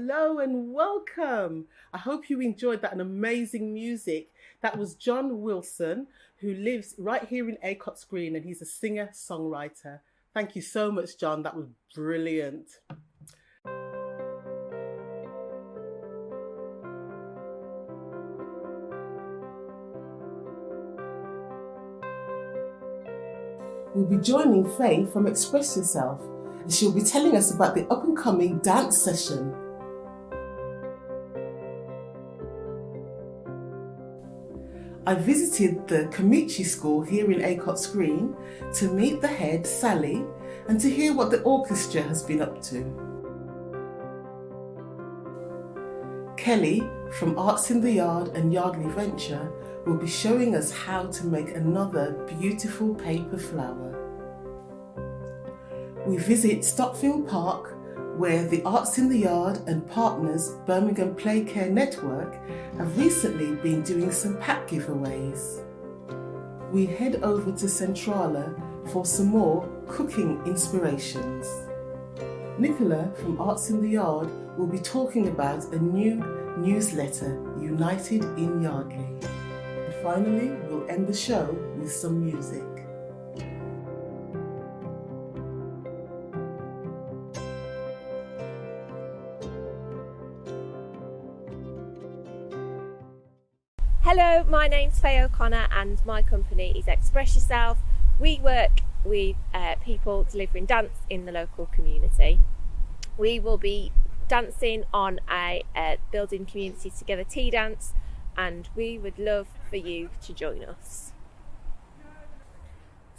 Hello and welcome. I hope you enjoyed that amazing music. That was John Wilson, who lives right here in Acocks Green, and he's a singer-songwriter. Thank you so much, John. That was brilliant. We'll be joining Faye from Express Yourself, and she'll be telling us about the up-and-coming dance session. I visited the Kamichi School here in Acocks Green to meet the head, Sally, and to hear what the orchestra has been up to. Kelly from Arts in the Yard and Yardley Venture will be showing us how to make another beautiful paper flower. We visit Stockfield Park, where the Arts in the Yard and Partners Birmingham PlayCare network have recently been doing some pack giveaways. We head over to Centrala for some more cooking inspirations. Nicola from Arts in the Yard will be talking about a new newsletter, United in Yardley. And finally, we'll end the show with some music. Hello, my name's Faye O'Connor and my company is Express Yourself. We work with people delivering dance in the local community. We will be dancing on a Building Community Together tea dance, and we would love for you to join us.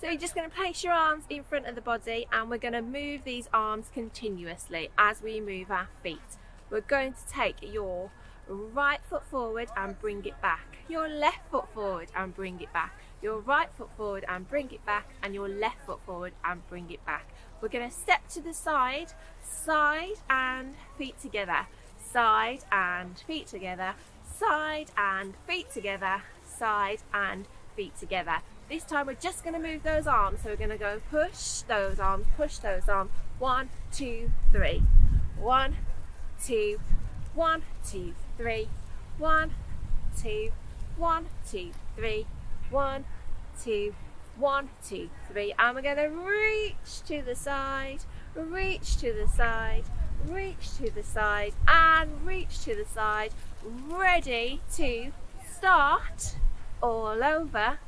So you're just going to place your arms in front of the body, and we're going to move these arms continuously as we move our feet. We're going to take your right foot forward and bring it back, your left foot forward and bring it back, your right foot forward and bring it back, and your left foot forward and bring it back. We're going to step to the side, side and feet together, side and feet together, side and feet together, side and feet together. This time we're just going to move those arms, so we're going to go push those arms, 1, 2, 3, 1, 2, 1, 2, 3, 1, 2, 1, 2, 3, 1, 2, 1, 2, 3, and we're going to reach to the side, reach to the side, reach to the side, and reach to the side, ready to start all over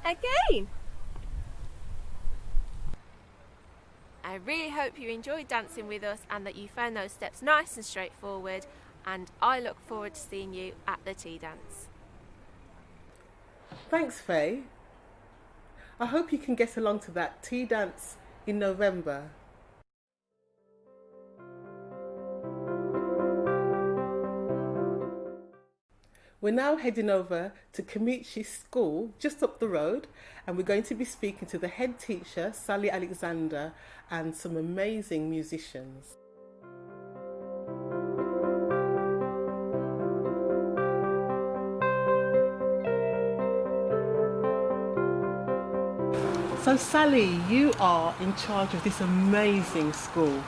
again. I really hope you enjoyed dancing with us and that you found those steps nice and straightforward, and I look forward to seeing you at the tea dance. Thanks, Faye. I hope you can get along to that tea dance in November. We're now heading over to Kamichi School, just up the road, and we're going to be speaking to the head teacher, Sally Alexander, and some amazing musicians. So Sally, you are in charge of this amazing school,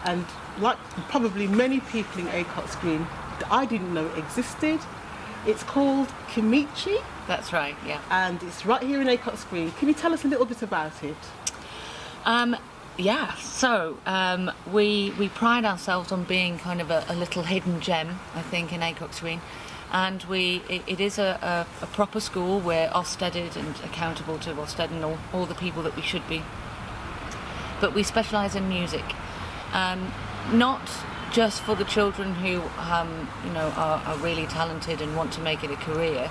and like probably many people in Acocks Green, I didn't know it existed. It's called Kamichi. That's right, yeah. And it's right here in Acocks Green. Can you tell us a little bit about it? We pride ourselves on being kind of a little hidden gem, I think, in Acocks Green. And it is a proper school. We're Ofsteded and accountable to Ofsted and all the people that we should be. But we specialise in music. Not just for the children who are really talented and want to make it a career.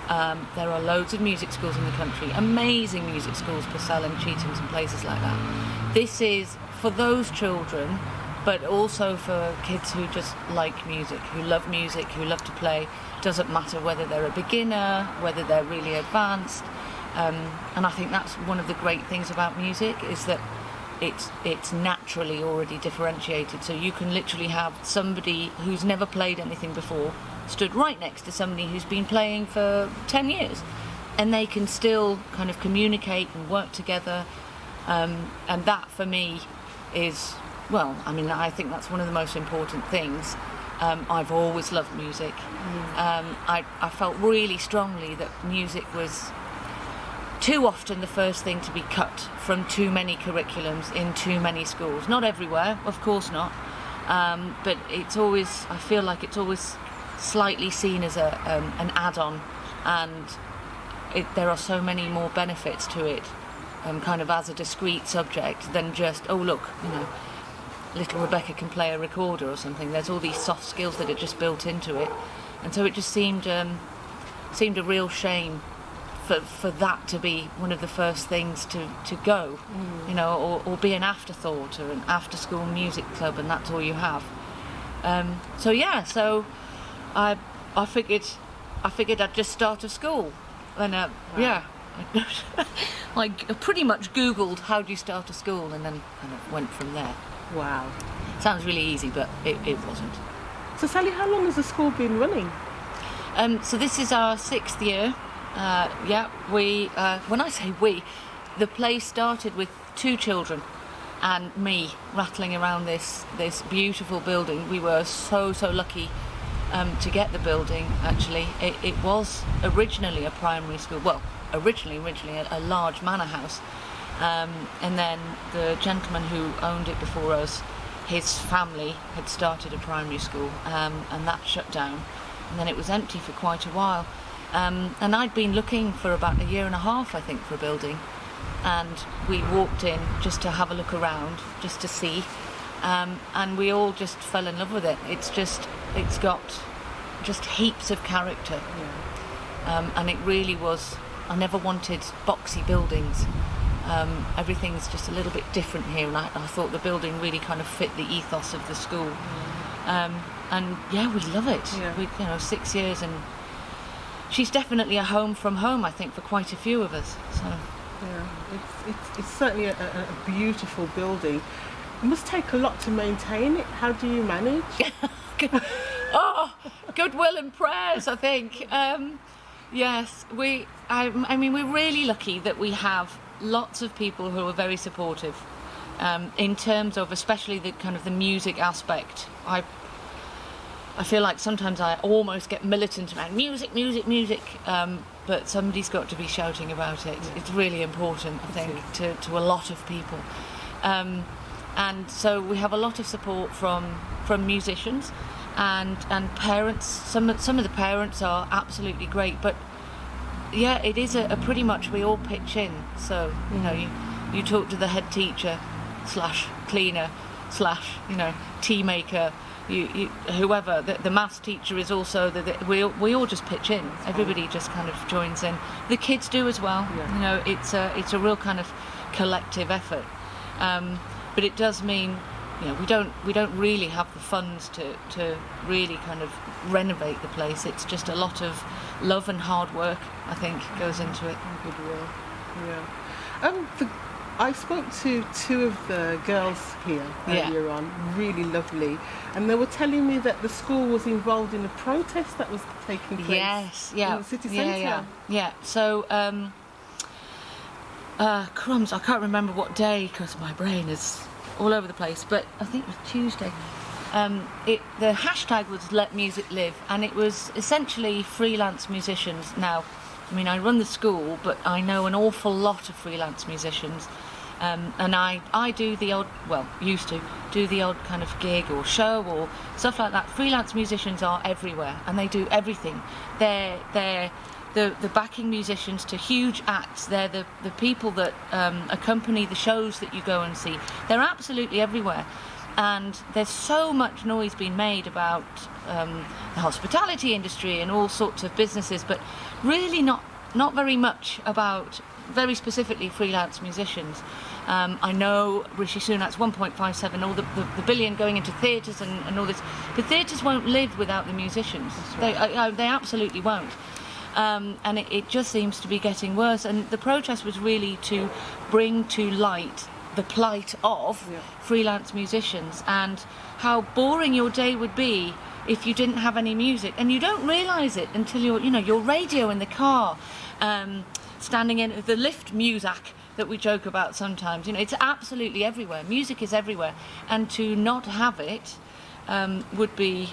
There are loads of music schools in the country, amazing music schools, Purcell and Cheetham's and places like that. This is for those children, but also for kids who just like music, who love to play. Doesn't matter whether they're a beginner, whether they're really advanced. And I think that's one of the great things about music, is that it's naturally already differentiated. So you can literally have somebody who's never played anything before stood right next to somebody who's been playing for 10 years, and they can still kind of communicate and work together. And that for me is well, I mean, I think that's one of the most important things. I've always loved music. I felt really strongly that music was too often the first thing to be cut from too many curriculums in too many schools. Not everywhere, of course not, but it's always, I feel like it's always slightly seen as an add-on, and there are so many more benefits to it, kind of as a discrete subject, than just, oh look, little Rebecca can play a recorder or something. There's all these soft skills that are just built into it, and so it just seemed a real shame for that to be one of the first things to go, or be an afterthought or an after-school music club, and that's all you have. So I figured I'd just start a school, and I pretty much Googled how do you start a school, and then kind of went from there. Wow. Sounds really easy, but it wasn't. So Sally, how long has the school been running? So this is our 6th year. We, when I say we, the place started with 2 children and me rattling around this beautiful building. We were so lucky to get the building, actually. It was originally a primary school. Well, originally a large manor house. And then the gentleman who owned it before us, his family had started a primary school, and that shut down. And then it was empty for quite a while. And I'd been looking for about a year and a half, I think, for a building. And we walked in just to have a look around, just to see. And we all just fell in love with it. It's got just heaps of character. Yeah. And it really was, I never wanted boxy buildings. Everything's just a little bit different here, and I thought the building really kind of fit the ethos of the school. And yeah, we love it. Yeah. We 6 years, and she's definitely a home from home, I think, for quite a few of us. So yeah, it's certainly a beautiful building. It must take a lot to maintain it. How do you manage? Goodwill and prayers, I think. Yes, I mean, we're really lucky that we have lots of people who are very supportive in terms of, especially the kind of the music aspect. I feel like sometimes I almost get militant about music, but somebody's got to be shouting about it. It's really important, I think, to a lot of people. And so we have a lot of support from musicians and parents. Some of the parents are absolutely great, but yeah, it is a pretty much we all pitch in. So you talk to the head teacher / cleaner / tea maker, you whoever. The maths teacher is also we all just pitch in. Everybody just kind of joins in. The kids do as well. Yeah. It's a real kind of collective effort. But it does mean we don't really have the funds to really kind of renovate the place. It's just a lot of love and hard work, I think, goes into it. Goodwill. Yeah. I spoke to 2 of the girls here earlier on, really lovely, and they were telling me that the school was involved in a protest that was taking place in the city centre. Yeah. So, crumbs, I can't remember what day because my brain is all over the place, but I think it was Tuesday. The hashtag was Let Music Live, and it was essentially freelance musicians. Now, I mean, I run the school, but I know an awful lot of freelance musicians, and I do the odd, used to do the odd kind of gig or show or stuff like that. Freelance musicians are everywhere, and they do everything. They're the backing musicians to huge acts. They're the people that accompany the shows that you go and see. They're absolutely everywhere. And there's so much noise being made about the hospitality industry and all sorts of businesses, but really not very much about, very specifically, freelance musicians. I know Rishi Sunak's 1.57, all the billion going into theatres and all this, but theatres won't live without the musicians. Right. They absolutely won't. And it just seems to be getting worse. And the protest was really to bring to light the plight of freelance musicians and how boring your day would be if you didn't have any music, and you don't realise it until your radio in the car, standing in the lift music that we joke about sometimes. You know, it's absolutely everywhere. Music is everywhere, and to not have it would be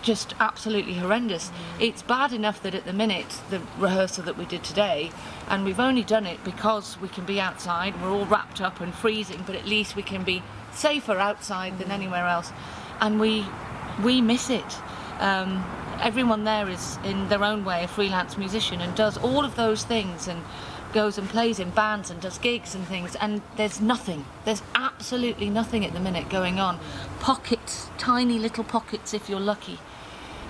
just absolutely horrendous. It's bad enough that at the minute, the rehearsal that we did today, and we've only done it because we can be outside, we're all wrapped up and freezing, but at least we can be safer outside than anywhere else, and we miss it. Everyone there is in their own way a freelance musician and does all of those things and goes and plays in bands and does gigs and things, and there's absolutely nothing at the minute going on. Pockets, tiny little pockets if you're lucky.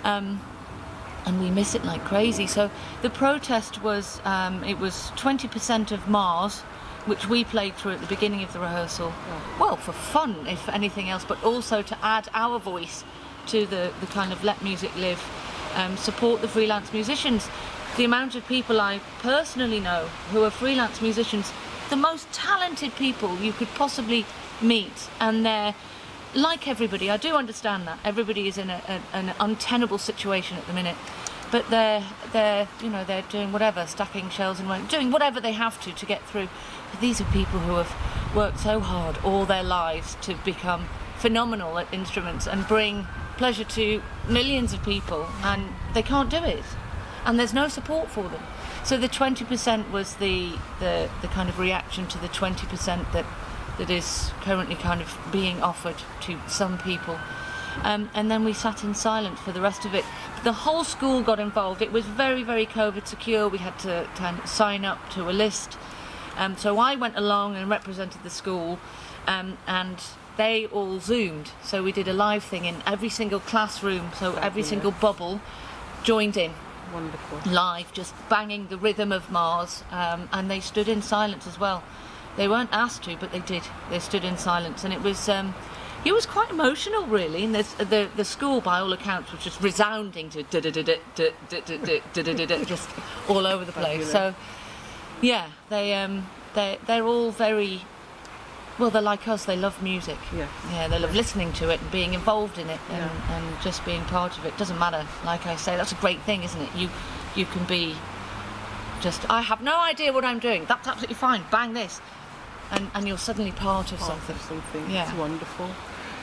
And we miss it like crazy. So the protest was, it was 20% of Mars, which we played through at the beginning of the rehearsal. Well, for fun, if anything else, but also to add our voice to the kind of let music live, support the freelance musicians. The amount of people I personally know who are freelance musicians, the most talented people you could possibly meet, and they're like everybody. I do understand that everybody is in an untenable situation at the minute, but they're doing whatever, stacking shelves and doing whatever they have to get through. But these are people who have worked so hard all their lives to become phenomenal at instruments and bring pleasure to millions of people, and they can't do it, and there's no support for them. So the 20% was the kind of reaction to the 20% that is currently kind of being offered to some people. And then we sat in silence for the rest of it. The whole school got involved. It was very, very COVID secure. We had to kind of sign up to a list. So I went along and represented the school, and they all Zoomed. So we did a live thing in every single classroom, so every single bubble joined in. Wonderful. Live, just banging the rhythm of Mars, and they stood in silence as well. They weren't asked to, but they did. They stood in silence, and it was quite emotional, really. And the school, by all accounts, was just resounding to just all over the place. So, yeah, they're all very. Well, they're like us. They love music. Yeah, they love listening to it and being involved in it, and just being part of it. Doesn't matter. Like I say, that's a great thing, isn't it? You can be just. I have no idea what I'm doing. That's absolutely fine. Bang this, and you're suddenly part of something. Yeah, it's wonderful.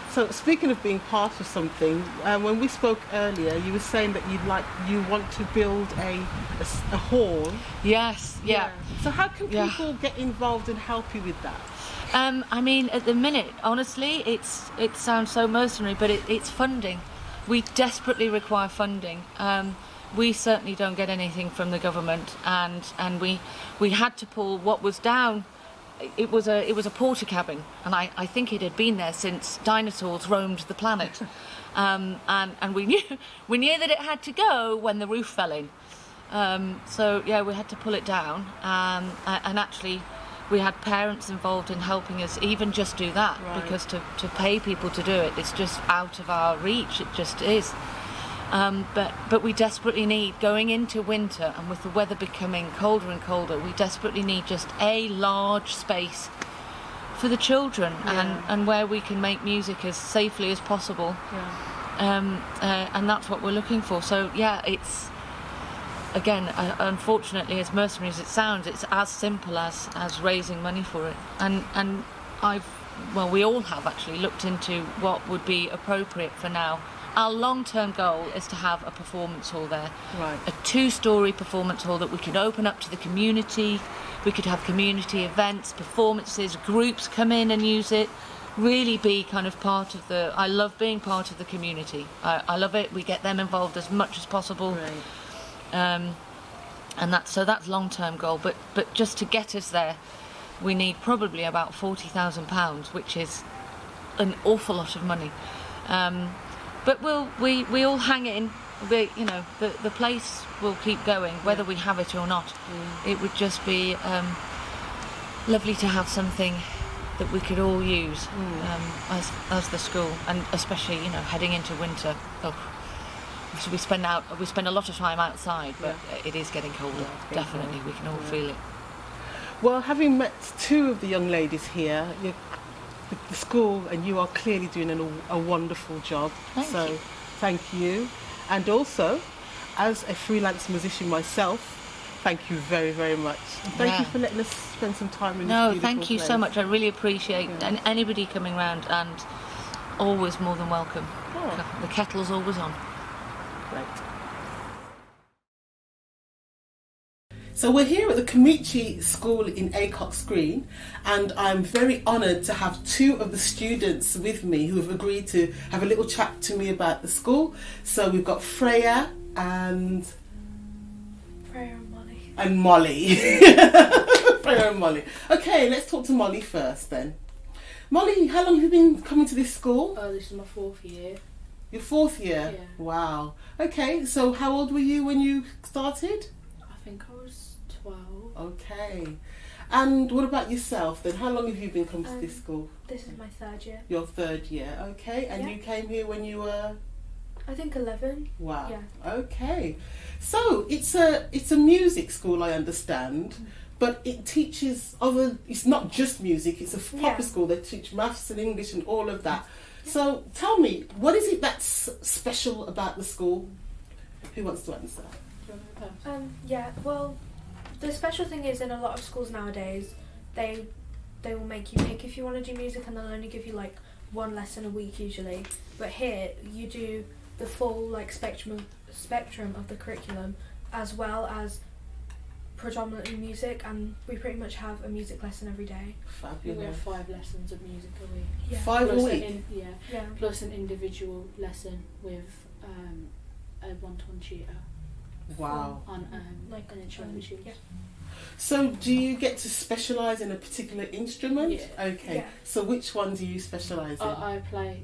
So speaking of being part of something, when we spoke earlier, you were saying that you want to build a hall. Yes. Yeah. So how can people get involved and help you with that? I mean, at the minute, honestly, it sounds so mercenary, but it's funding. We desperately require funding. We certainly don't get anything from the government, and we had to pull what was down. It was a porta cabin, and I think it had been there since dinosaurs roamed the planet. And we knew that it had to go when the roof fell in. So yeah, we had to pull it down, and actually. We had parents involved in helping us even just do that, because to pay people to do it, it's just out of our reach. It just is. But we desperately need, going into winter and with the weather becoming colder and colder, we desperately need just a large space for the children, and where we can make music as safely as possible. And that's what we're looking for. So yeah, it's. Again, unfortunately, as mercenary as it sounds, it's as simple as raising money for it. And we all have actually looked into what would be appropriate for now. Our long-term goal is to have a performance hall there. Right. A 2-story performance hall that we could open up to the community. We could have community events, performances, groups come in and use it. Really be kind of part of I love being part of the community. I love it. We get them involved as much as possible. Right. And that's long-term goal, but just to get us there, we need probably about £40,000, which is an awful lot of money. But we all hang in. The place will keep going, whether we have it or not. It would just be lovely to have something that we could all use as the school, and especially heading into winter. So we spend a lot of time outside, but it is getting colder. Definitely, we can all feel it. Well, having met 2 of the young ladies here, the school and you are clearly doing a wonderful job. Thank you. Thank you. And also, as a freelance musician myself, Thank you very, very much. Thank you for letting us spend some time in this beautiful thank you place. so much. I really appreciate anybody coming round, and always more than welcome. Oh. The kettle's always on. Great. So we're here at the Komichi School in Acocks Green, and I'm very honoured to have two of the students with me who have agreed to have a little chat to me about the school. So we've got Freya and Molly. Freya and Molly. Okay, let's talk to Molly first then. Molly, how long have you been coming to this school? This is my 4th year. Your 4th year? Yeah. Wow. Okay, so how old were you when you started? I think I was 12. Okay. And what about yourself then? How long have you been coming to this school? This is my 3rd year. Your 3rd year, okay. And you came here when you were? I think 11. Wow. Yeah. Okay. So it's a music school, I understand, but it teaches other. It's not just music. It's a proper school. They teach maths and English and all of that. So tell me, what is it that's special about the school? Who wants to answer? Well, the special thing is in a lot of schools nowadays, they will make you pick if you want to do music, and they'll only give you like one lesson a week usually. But here you do the full like spectrum of the curriculum, as well as predominantly music, and we pretty much have a music lesson every day. Fabulous. We have 5 lessons of music a week. Yeah. 5 a Plus week? Plus an individual lesson with a one-to-one tutor. Wow. On like an instrument tutor. Yeah. So do you get to specialise in a particular instrument? Yeah. Okay. Yeah. So which one do you specialise in? I play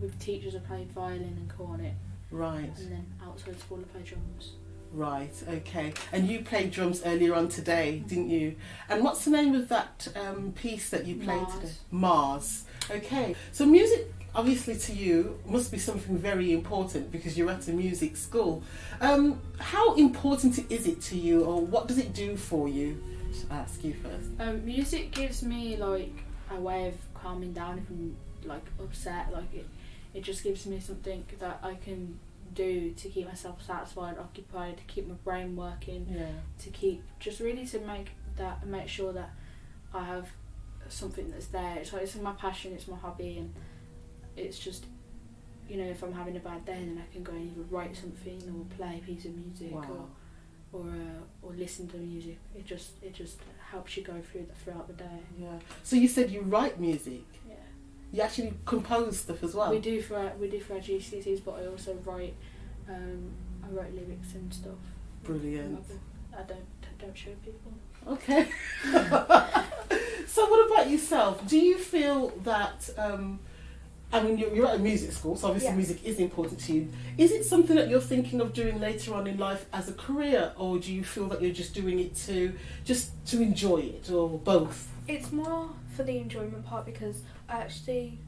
with teachers. I play violin and cornet. Right. And then outside school I play drums. Right, okay. And you played drums earlier on today, didn't you? And what's the name of that piece that you played today? Mars. Okay. So music, obviously to you, must be something very important because you're at a music school. How important is it to you, or what does it do for you? I'll ask you first. Music gives me like a way of calming down if I'm like upset. Like it just gives me something that I can do to keep myself satisfied, occupied, to keep my brain working, to keep just really to make sure that I have something that's there. It's like it's my passion, it's my hobby, and it's just, you know, if I'm having a bad day, then I can go and either write something or play a piece of music or listen to music. It just helps you go throughout the day. Yeah. So you said you write music. Yeah. You actually compose stuff as well. We do for our GCSEs, but I also write. I write lyrics and stuff. Brilliant. I don't show people. Okay. So what about yourself? Do you feel that? I mean, you're at a music school, so obviously music is important to you. Is it something that you're thinking of doing later on in life as a career, or do you feel that you're just doing it to enjoy it, or both? It's more for the enjoyment part, because I actually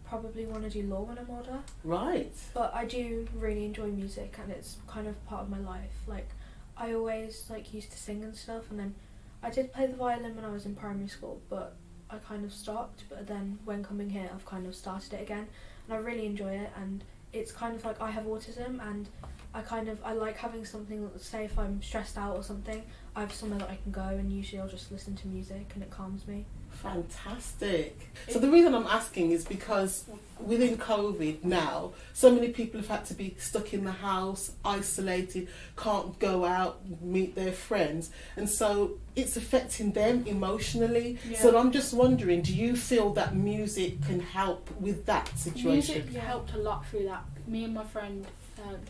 probably want to do law when I'm older. Right. But I do really enjoy music, and it's kind of part of my life. Like, I always like used to sing and stuff, and then I did play the violin when I was in primary school, but I kind of stopped. But then when coming here, I've kind of started it again, and I really enjoy it. And it's kind of like I have autism, and I like having something, say if I'm stressed out or something, I have somewhere that I can go, and usually I'll just listen to music and it calms me. Fantastic. So the reason I'm asking is because within COVID now, so many people have had to be stuck in the house, isolated, can't go out, meet their friends, and so it's affecting them emotionally. Yeah. So I'm just wondering, do you feel that music can help with that situation? Music helped a lot through that. Me and my friend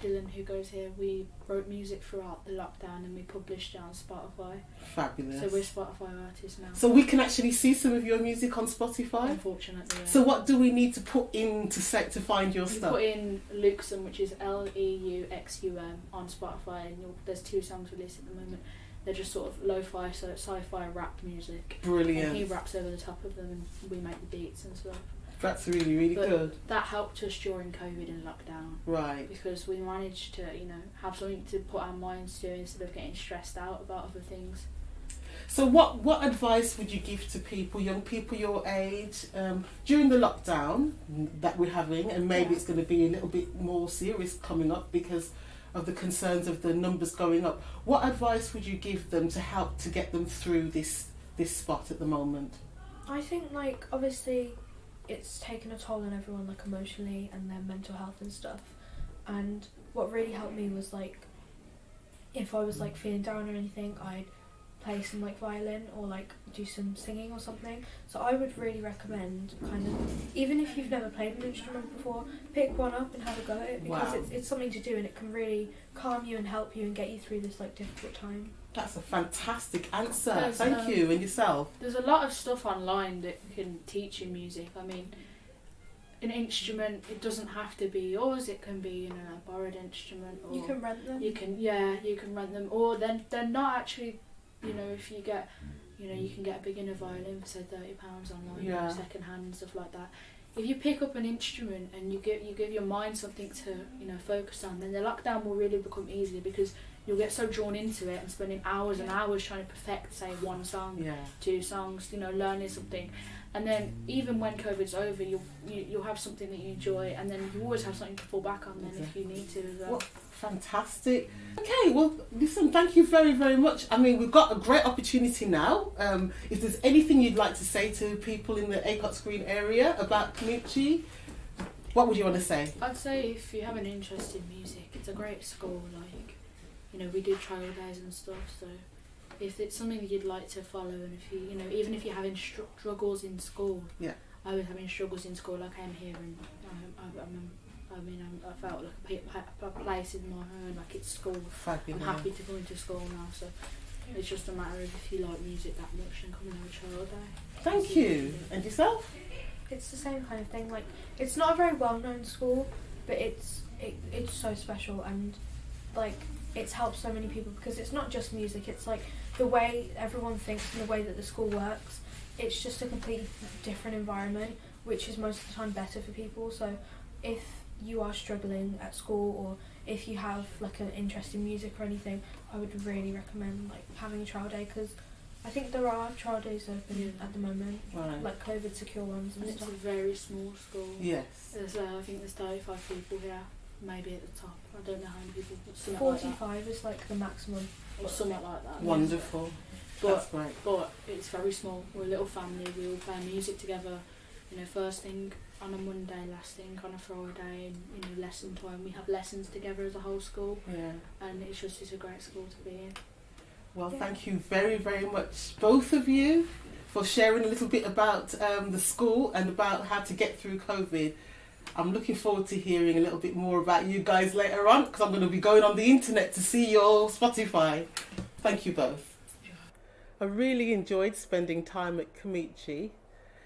Dylan, who goes here, we wrote music throughout the lockdown and we published it on Spotify. Fabulous. So we're Spotify artists now. So we can actually see some of your music on Spotify? Unfortunately, yeah. So what do we need to put in to find your you stuff? Put in Luxum, which is Leuxum on Spotify, and there's 2 songs released at the moment. They're just sort of lo-fi, so sci-fi rap music. Brilliant. And he raps over the top of them, and we make the beats and stuff. That's really, really good. That helped us during COVID and lockdown. Right. Because we managed to, have something to put our minds to instead of getting stressed out about other things. So what advice would you give to people, young people your age, during the lockdown that we're having, and maybe it's going to be a little bit more serious coming up because of the concerns of the numbers going up. What advice would you give them to help to get them through this spot at the moment? I think, like, obviously it's taken a toll on everyone, like, emotionally and their mental health and stuff. And what really helped me was, like, if I was, like, feeling down or anything, I'd play some, like, violin or, like, do some singing or something. So I would really recommend, kind of, even if you've never played an instrument before, pick one up and have a go at it, because it's something to do, and it can really calm you and help you and get you through this, like, difficult time. That's a fantastic answer. Thank you. And yourself? There's a lot of stuff online that can teach you music. I mean, an instrument, it doesn't have to be yours. It can be, you know, a borrowed instrument. Or you can rent them. You can rent them. Or they're not actually, you know, if you get, you know, you can get a beginner violin for say £30 online, you know, second hand and stuff like that. If you pick up an instrument and you give your mind something to, you know, focus on, then the lockdown will really become easier, because you'll get so drawn into it and spending hours and hours trying to perfect, say, one song, 2 songs, you know, learning something. And then even when COVID's over, you'll have something that you enjoy, and then you always have something to fall back on then if you need to as well. What fantastic. Okay, well, listen, thank you very, very much. I mean, we've got a great opportunity now. If there's anything you'd like to say to people in the Acocks Green area about Kamichi, what would you want to say? I'd say if you have an interest in music, it's a great school. Like, you know, we do trial days and stuff, so if it's something that you'd like to follow, and if you know, even if you're having struggles in school, I was having struggles in school. I came here and I felt like a place in my home, like it's school. Fabulous. I'm happy to go into school now, so it's just a matter of if you like music that much, then come and have a trial day. Thank you. And yourself? It's the same kind of thing. Like, it's not a very well-known school, but it's so special, and like it's helped so many people, because it's not just music. It's like the way everyone thinks and the way that the school works. It's just a completely different environment, which is most of the time better for people. So if you are struggling at school, or if you have like an interest in music or anything, I would really recommend like having a trial day, because I think there are trial days open at the moment, like COVID secure ones and it's stuff. a very small school. Yes. There's, I think there's 35 people here, maybe at the top. I don't know how many people. 45 like is like the maximum. or something like that. Wonderful. That's great. But it's very small. We're a little family. We all play music together. You know, first thing on a Monday, last thing on a Friday, and you know, lesson time. We have lessons together as a whole school. Yeah. And it's a great school to be in. Well, thank you very, very much, both of you, for sharing a little bit about the school and about how to get through COVID. I'm looking forward to hearing a little bit more about you guys later on, because I'm going to be going on the internet to see your Spotify. Thank you both. I really enjoyed spending time at Kamichi.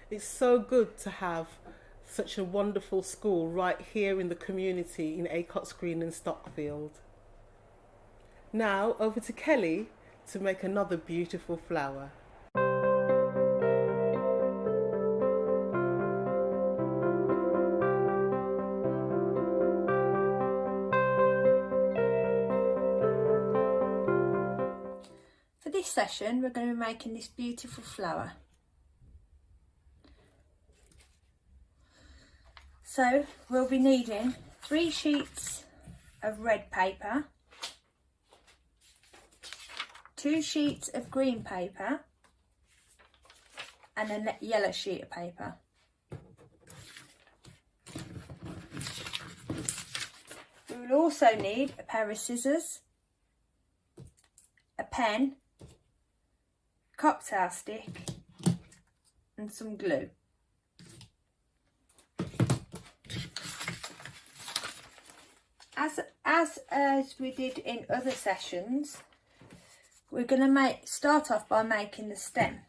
It's so good to have such a wonderful school right here in the community in Acocks Green and Stockfield. Now over to Kelly to make another beautiful flower. For this session, we're going to be making this beautiful flower. So we'll be needing 3 sheets of red paper, 2 sheets of green paper, and a yellow sheet of paper. We will also need a pair of scissors, a pen, cocktail stick, and some glue. As we did in other sessions, we're going to start off by making the stem.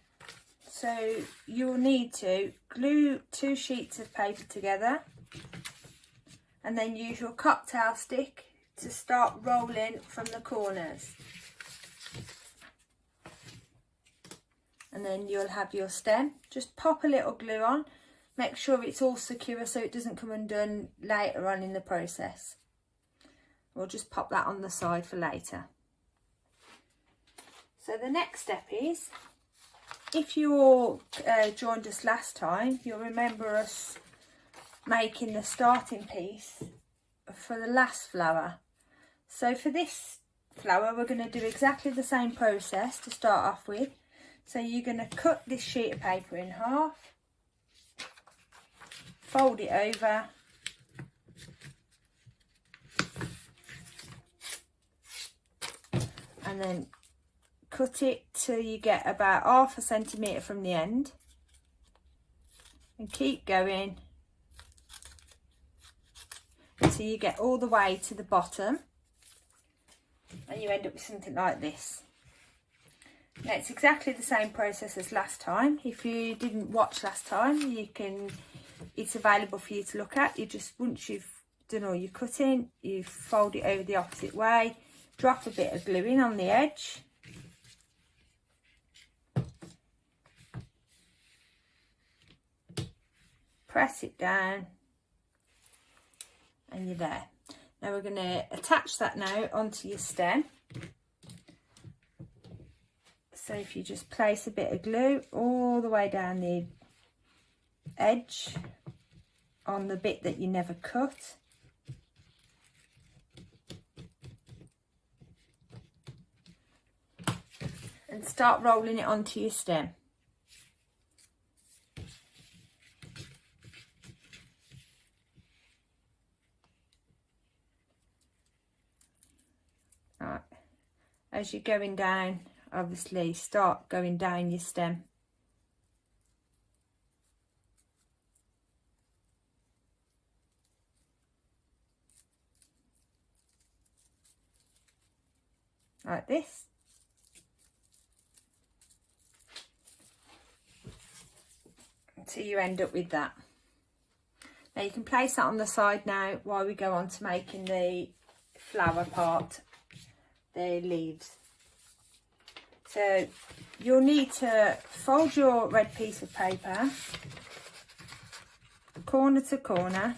So you will need to glue 2 sheets of paper together, and then use your cocktail stick to start rolling from the corners. And then you'll have your stem. Just pop a little glue on, make sure it's all secure so it doesn't come undone later on in the process. We'll just pop that on the side for later. So the next step is, if you all joined us last time, you'll remember us making the starting piece for the last flower. So for this flower, we're going to do exactly the same process to start off with. So you're going to cut this sheet of paper in half, fold it over, and then cut it till you get about 1/2 centimetre from the end, and keep going until you get all the way to the bottom, and you end up with something like this. Now it's exactly the same process as last time. If you didn't watch last time, it's available for you to look at. You just, once you've done all your cutting, you fold it over the opposite way, drop a bit of glue in on the edge, press it down, and you're there. Now we're going to attach that now onto your stem. So if you just place a bit of glue all the way down the edge on the bit that you never cut, and start rolling it onto your stem. Right. As you're going down, obviously start going down your stem. Like this. Until you end up with that. Now you can place that on the side now while we go on to making the flower part, the leaves. So you'll need to fold your red piece of paper corner to corner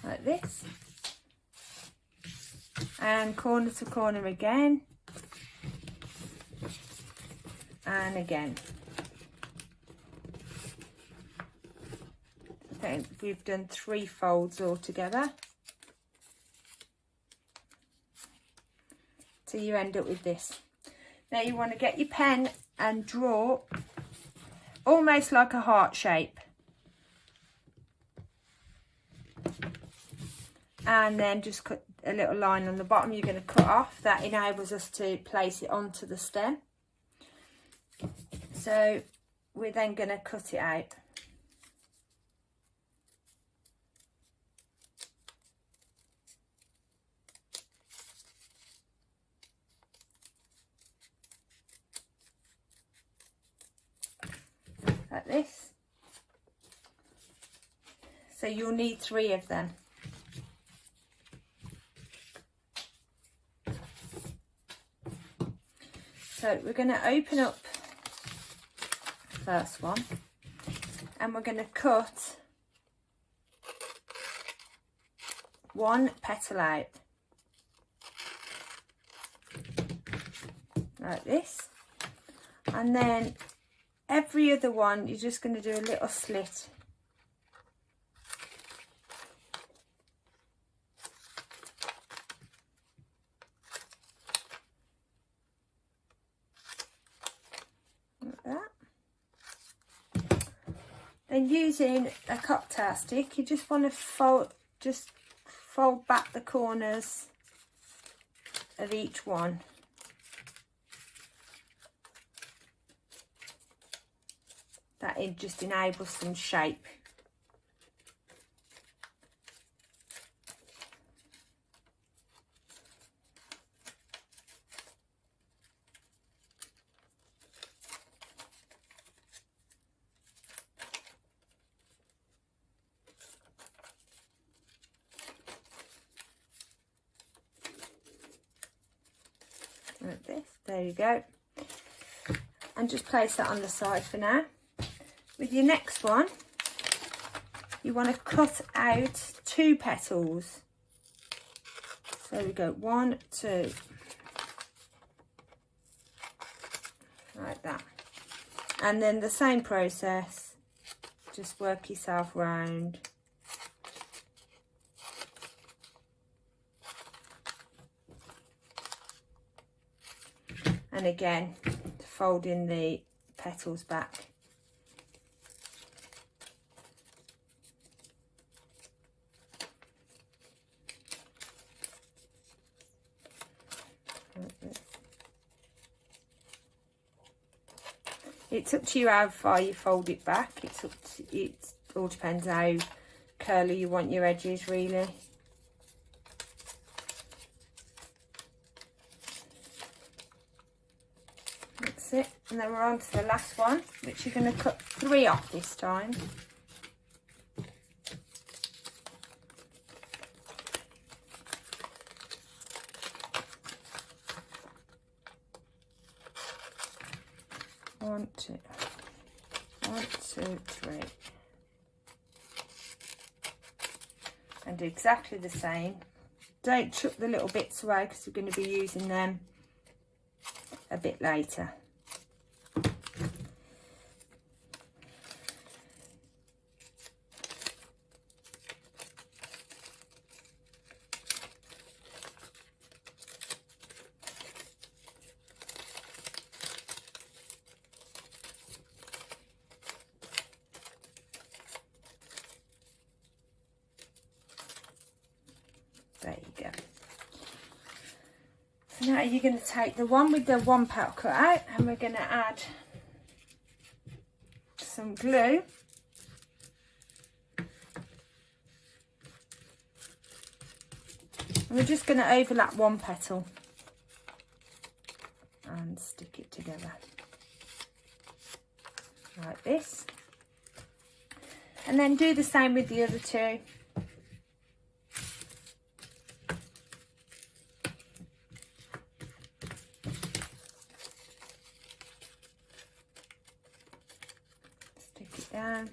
like this, and corner to corner again, and again. I think we've done 3 folds altogether. So you end up with this. Now you want to get your pen and draw almost like a heart shape, and then just cut a little line on the bottom. You're going to cut off. That enables us to place it onto the stem. So we're then going to cut it out. Like this. So you'll need 3 of them. So we're going to open up the first one, and we're going to cut 1 petal out like this, and then every other one you're just going to do a little slit. Like that. Then using a cocktail stick, you just want to fold back the corners of each one. That it just enables some shape. Like this, there you go. And just place that on the side for now. With your next one, you want to cut out 2 petals. So we go 1, 2, like that. And then the same process, just work yourself round And again, folding the petals back. It's up to you how far you fold it back. It all depends how curly you want your edges, really. That's it. And then we're on to the last one, which you're going to cut 3 off this time. One, two, 3. And do exactly the same. Don't chuck the little bits away because we're going to be using them a bit later. There you go. So now you're going to take the one with the 1 petal cut out, and we're going to add some glue. And we're just going to overlap 1 petal and stick it together like this. And then do the same with the other 2. Down.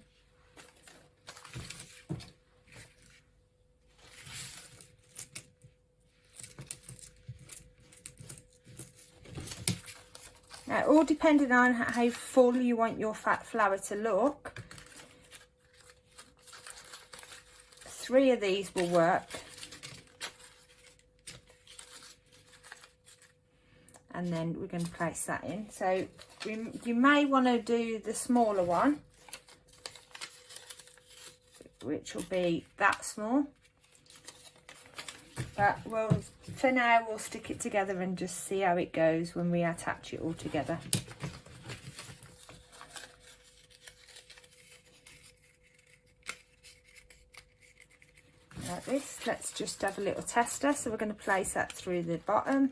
Now, all depending on how full you want your fat flour to look, 3 of these will work. And then we're going to place that in. So you may want to do the smaller one, which will be that small, but for now we'll stick it together and just see how it goes when we attach it all together. Like this. Let's just have a little tester, so we're going to place that through the bottom.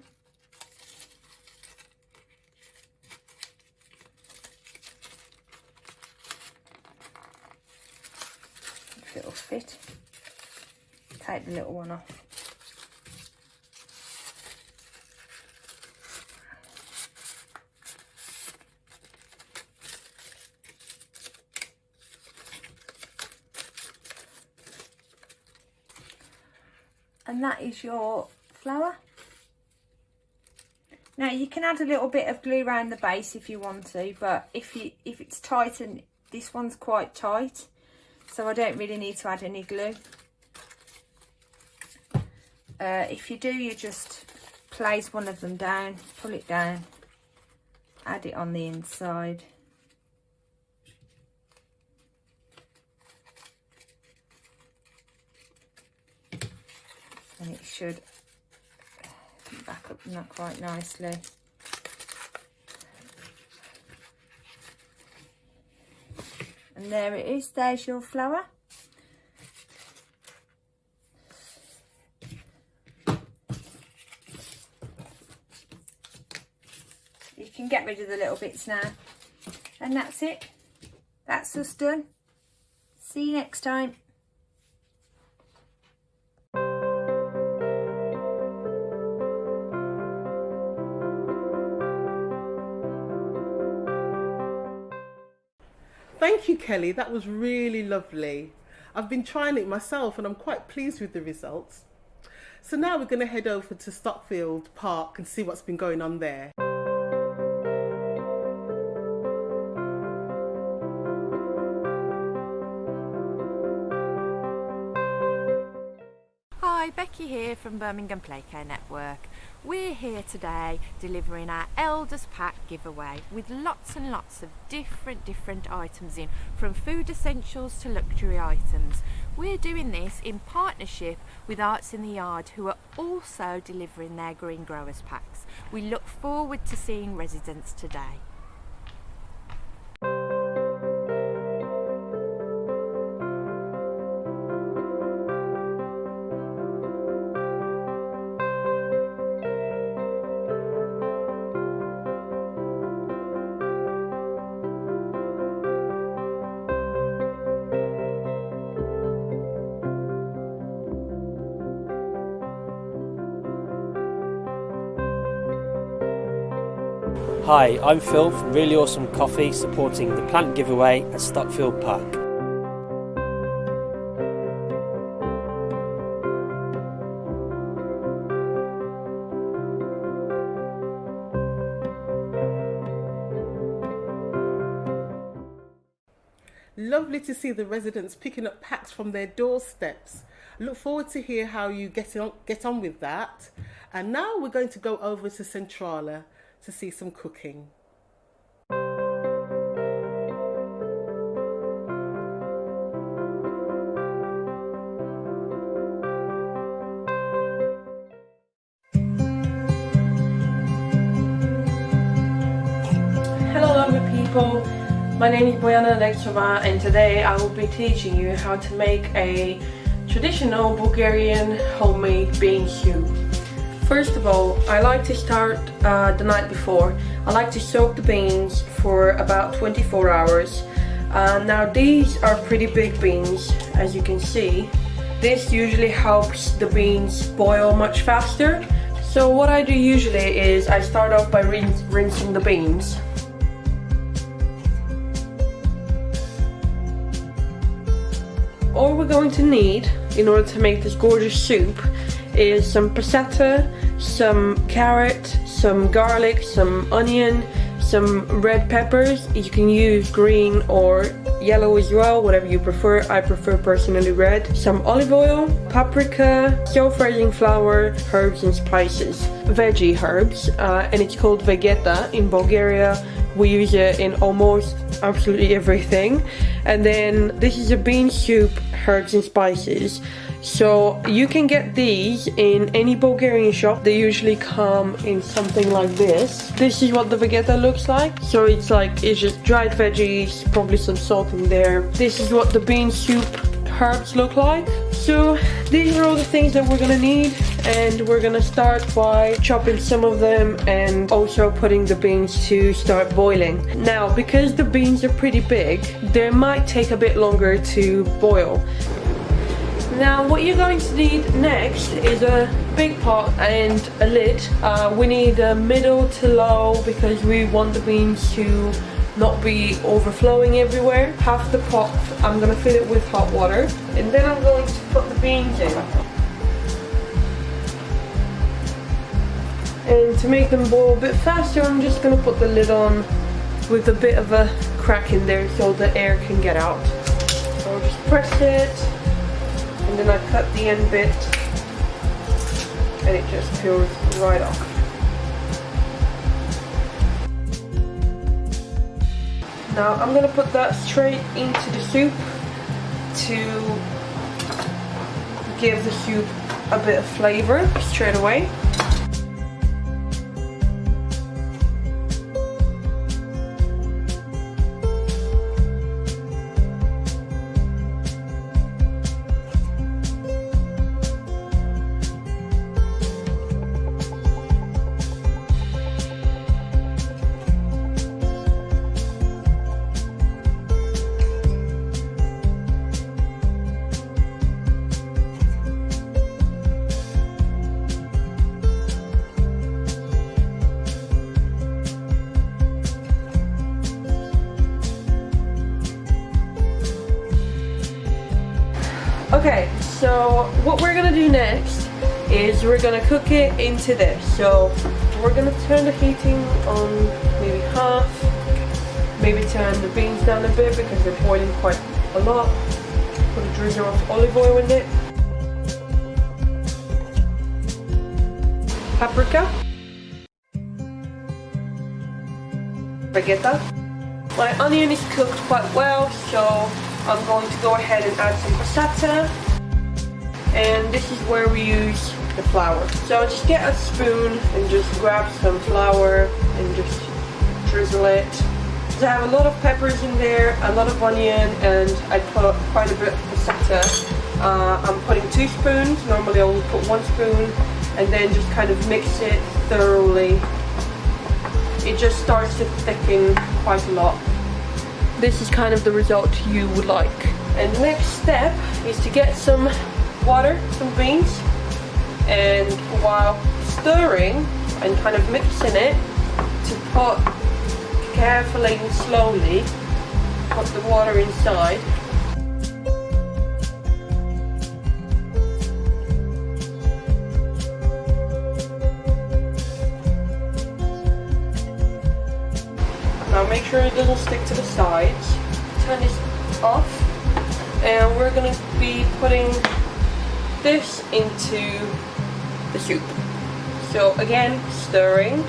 It'll fit. Take the little one off. And that is your flour. Now you can add a little bit of glue around the base if you want to, but if it's tight, and this one's quite tight, so I don't really need to add any glue. If you do, you just place one of them down, pull it down, add it on the inside. And it should come back up not quite nicely. And there it is, there's your flour. You can get rid of the little bits now. And that's it. That's us done. See you next time. Thank you, Kelly. That was really lovely. I've been trying it myself and I'm quite pleased with the results. So now we're going to head over to Stockfield Park and see what's been going on there. Hi, Becky Becky here from Birmingham PlayCare Network. We're here today delivering our Elders Pack giveaway with lots and lots of different items in, from food essentials to luxury items. We're doing this in partnership with Arts in the Yard, who are also delivering their Green Growers Packs. We look forward to seeing residents today. Hi, I'm Phil from Really Awesome Coffee, supporting the plant giveaway at Stockfield Park. Lovely to see the residents picking up packs from their doorsteps. Look forward to hear how you get on with that. And now we're going to go over to Centrala to see some cooking. Hello lovely people, my name is Bojana Lektsova and today I will be teaching you how to make a traditional Bulgarian homemade bean soup. First of all, I like to start the night before. I like to soak the beans for about 24 hours. Now these are pretty big beans, as you can see. This usually helps the beans boil much faster. So what I do usually is I start off by rinsing the beans. All we're going to need in order to make this gorgeous soup is some passata, some carrot, some garlic, some onion, some red peppers. You can use green or yellow as well, whatever you prefer. I prefer personally red. Some olive oil, paprika, self-raising flour, herbs and spices. Veggie herbs, and it's called vegeta in Bulgaria. We use it in almost absolutely everything. And then this is a bean soup, herbs and spices. So you can get these in any Bulgarian shop. They usually come in something like this. This is what the vegeta looks like. So it's just dried veggies, probably some salt in there. This is what the bean soup herbs look like. So these are all the things that we're gonna need, and we're gonna start by chopping some of them and also putting the beans to start boiling. Now, because the beans are pretty big, they might take a bit longer to boil. Now what you're going to need next is a big pot and a lid. We need a middle to low because we want the beans to not be overflowing everywhere. Half the pot I'm going to fill it with hot water, and then I'm going to put the beans in. And to make them boil a bit faster, I'm just going to put the lid on with a bit of a crack in there so the air can get out. So I'll just press it, and then I cut the end bit and it just peels right off. Now I'm going to put that straight into the soup to give the soup a bit of flavor straight away. Okay, so what we're gonna do next is we're gonna cook it into this. So we're gonna turn the heating on maybe half, maybe turn the beans down a bit because they're boiling quite a lot. Put a drizzle of olive oil in it. paprika. Vegeta. My onion is cooked quite well, so I'm going to go ahead and add some passata. And this is where we use the flour. So just get a spoon and just grab some flour and just drizzle it. So I have a lot of peppers in there, a lot of onion, and I put quite a bit of passata. I'm putting 2 spoons, normally I will put 1 spoon, and then just kind of mix it thoroughly. It just starts to thicken quite a lot. This is kind of the result you would like. And the next step is to get some water, some beans, and while stirring and kind of mixing it, to put carefully and slowly, put the water inside. Now make sure it doesn't stick to the sides. Turn this off, and we're going to be putting this into the soup. So again, stirring.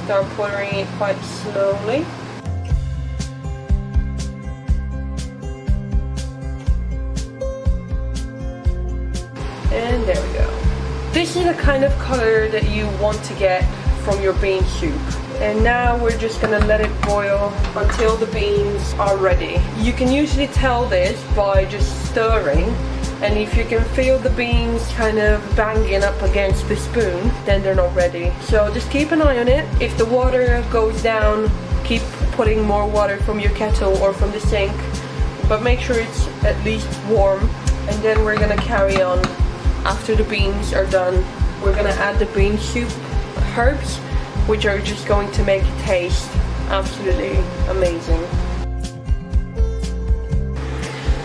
Start pouring it quite slowly. And there we go. This is the kind of color that you want to get from your bean soup. And now we're just gonna let it boil until the beans are ready. You can usually tell this by just stirring, and if you can feel the beans kind of banging up against the spoon, then they're not ready. So just keep an eye on it. If the water goes down, keep putting more water from your kettle or from the sink, but make sure it's at least warm. And then we're gonna carry on. After the beans are done, we're gonna add the bean soup herbs, which are just going to make it taste absolutely amazing.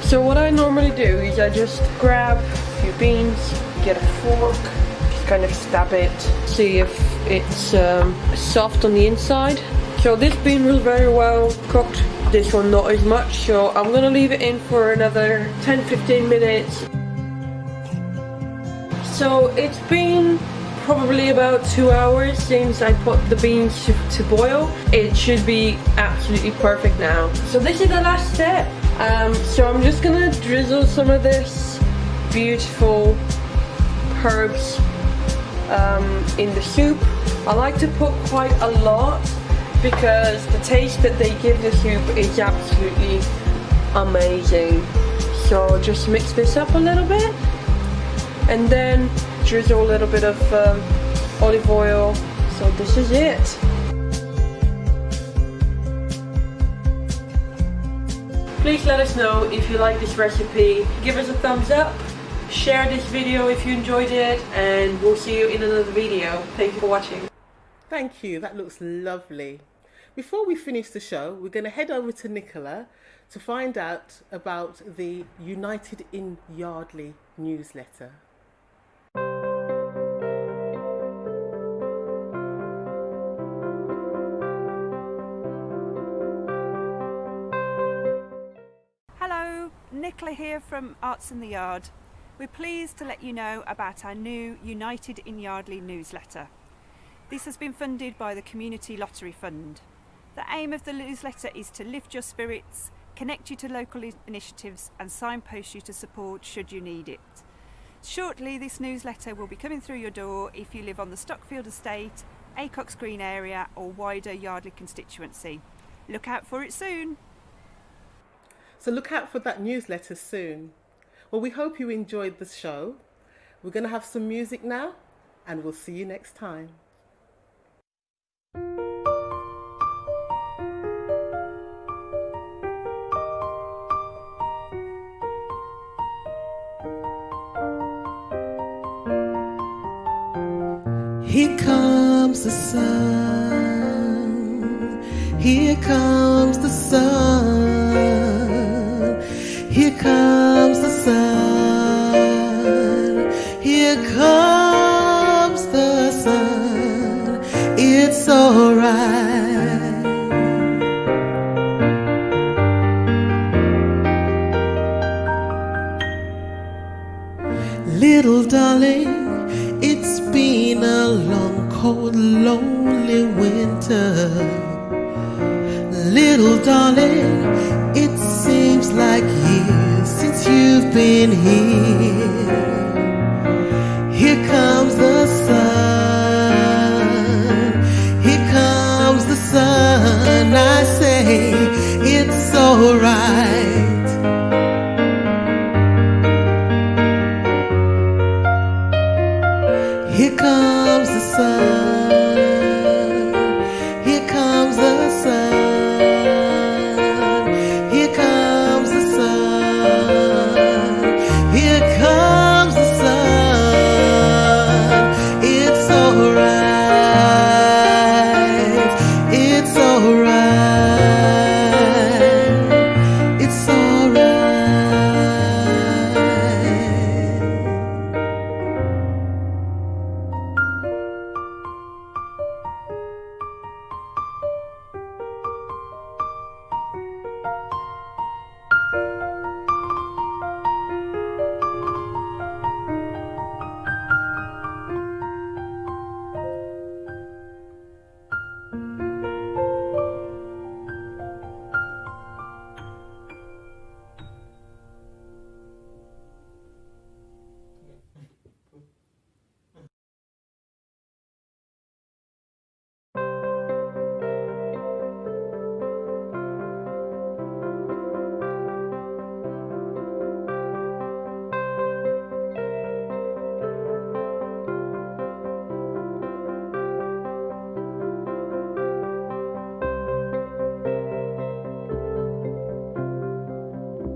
So what I normally do is I just grab a few beans, get a fork, just kind of stab it, see if it's soft on the inside. So this bean was very well cooked, this one not as much, so I'm gonna leave it in for another 10-15 minutes. So it's been probably about 2 hours since I put the beans to boil. It should be absolutely perfect now. So this is the last step. So I'm just gonna drizzle some of this beautiful herbs in the soup. I like to put quite a lot because the taste that they give the soup is absolutely amazing. So just mix this up a little bit, and then drizzle a little bit of olive oil. So this is it. Please let us know if you like this recipe. Give us a thumbs up, share this video if you enjoyed it, and we'll see you in another video. Thank you for watching. Thank you, that looks lovely. Before we finish the show, we're going to head over to Nicola to find out about the United in Yardley newsletter. Nicola here from Arts in the Yard. We're pleased to let you know about our new United in Yardley newsletter. This has been funded by the Community Lottery Fund. The aim of the newsletter is to lift your spirits, connect you to local initiatives and signpost you to support should you need it. Shortly this newsletter will be coming through your door if you live on the Stockfield estate, Acocks Green area or wider Yardley constituency. Look out for it soon! So look out for that newsletter soon. Well, we hope you enjoyed the show. We're going to have some music now, and we'll see you next time. Here comes the sun. Here comes the sun. Here comes the sun, here comes the sun, it's alright. Little darling, it's been a long cold, lonely winter. Little darling, it seems like years since you've been here. Here comes the sun, here comes the sun. I say it's alright.